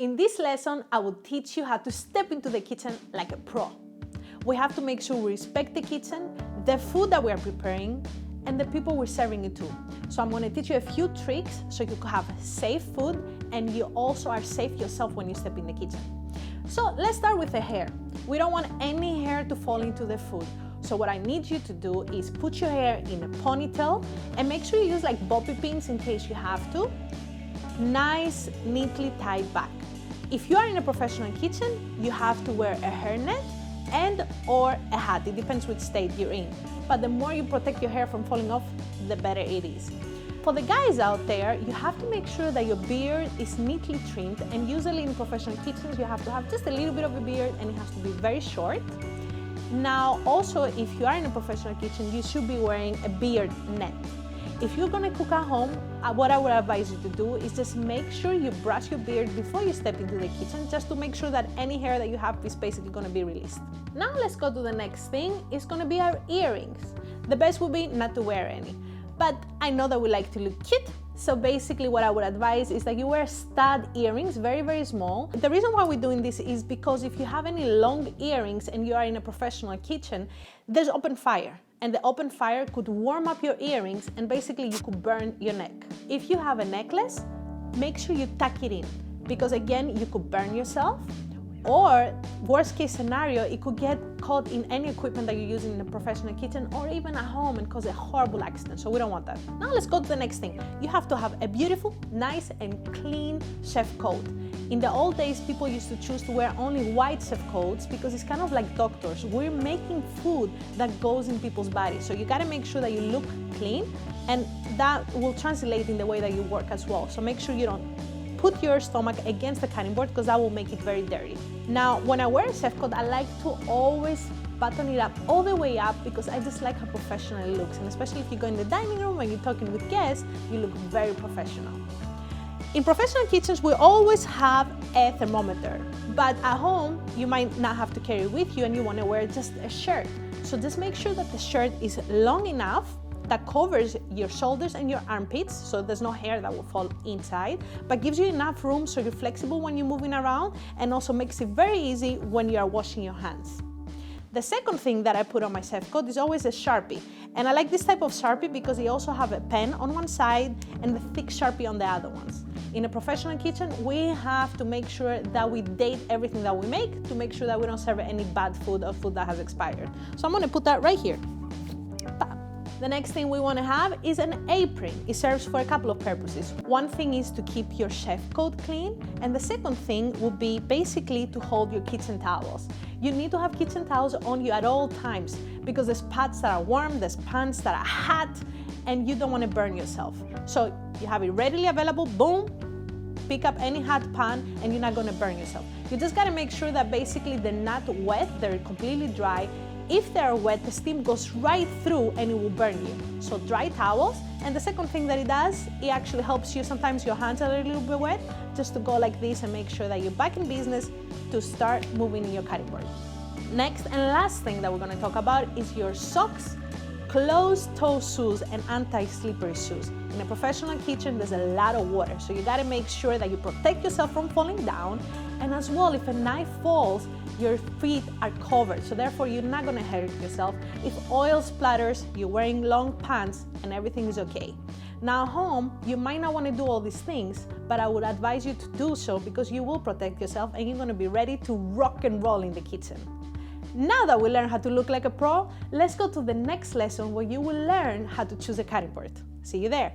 In this lesson, I will teach you how to step into the kitchen like a pro. We have to make sure we respect the kitchen, the food that we are preparing, and the people we're serving it to. So I'm going to teach you a few tricks so you can have safe food and you also are safe yourself when you step in the kitchen. So let's start with the hair. We don't want any hair to fall into the food. So what I need you to do is put your hair in a ponytail and make sure you use like bobby pins in case you have to. Nice, neatly tied back. If you are in a professional kitchen, you have to wear a hairnet and or a hat. It depends which state you're in. But the more you protect your hair from falling off, the better it is. For the guys out there, you have to make sure that your beard is neatly trimmed, and usually in professional kitchens, you have to have just a little bit of a beard and it has to be very short. Now, also, if you are in a professional kitchen, you should be wearing a beard net. If you're gonna cook at home, what I would advise you to do is just make sure you brush your beard before you step into the kitchen, just to make sure that any hair that you have is basically gonna be released. Now let's go to the next thing. It's gonna be our earrings. The best would be not to wear any, but I know that we like to look cute. So basically what I would advise is that you wear stud earrings, very, very small. The reason why we're doing this is because if you have any long earrings and you are in a professional kitchen, there's open fire. And the open fire could warm up your earrings and basically you could burn your neck. If you have a necklace, make sure you tuck it in, because again, you could burn yourself, or worst case scenario, it could get caught in any equipment that you're using in a professional kitchen or even at home and cause a horrible accident. So we don't want that. Now let's go to the next thing. You have to have a beautiful, nice and clean chef coat. In the old days, people used to choose to wear only white chef coats because it's kind of like doctors. We're making food that goes in people's bodies. So you gotta make sure that you look clean, and that will translate in the way that you work as well. So make sure you don't put your stomach against the cutting board because that will make it very dirty. Now, when I wear a chef coat, I like to always button it up all the way up because I just like how professional it looks. And especially if you go in the dining room and you're talking with guests, you look very professional. In professional kitchens, we always have a thermometer, but at home, you might not have to carry it with you and you want to wear just a shirt. So just make sure that the shirt is long enough that covers your shoulders and your armpits, so there's no hair that will fall inside, but gives you enough room so you're flexible when you're moving around, and also makes it very easy when you are washing your hands. The second thing that I put on my chef coat is always a Sharpie, and I like this type of Sharpie because they also have a pen on one side and the thick Sharpie on the other ones. In a professional kitchen, we have to make sure that we date everything that we make to make sure that we don't serve any bad food or food that has expired. So I'm gonna put that right here. The next thing we want to have is an apron. It serves for a couple of purposes. One thing is to keep your chef coat clean, and the second thing would be basically to hold your kitchen towels. You need to have kitchen towels on you at all times because there's pots that are warm, there's pans that are hot, and you don't want to burn yourself. So you have it readily available, boom, pick up any hot pan and you're not going to burn yourself. You just got to make sure that basically they're not wet, they're completely dry. If they're wet, the steam goes right through and it will burn you. So dry towels. And the second thing that it does, it actually helps you, sometimes your hands are a little bit wet, just to go like this and make sure that you're back in business to start moving in your cutting board. Next and last thing that we're going to talk about is your socks, closed-toe shoes, and anti-slippery shoes. In a professional kitchen, there's a lot of water, so you got to make sure that you protect yourself from falling down. And as well, if a knife falls, your feet are covered, so therefore you're not going to hurt yourself. If oil splatters, you're wearing long pants and everything is okay. Now at home, you might not want to do all these things, but I would advise you to do so because you will protect yourself and you're going to be ready to rock and roll in the kitchen. Now that we learned how to look like a pro, let's go to the next lesson where you will learn how to choose a cutting board. See you there.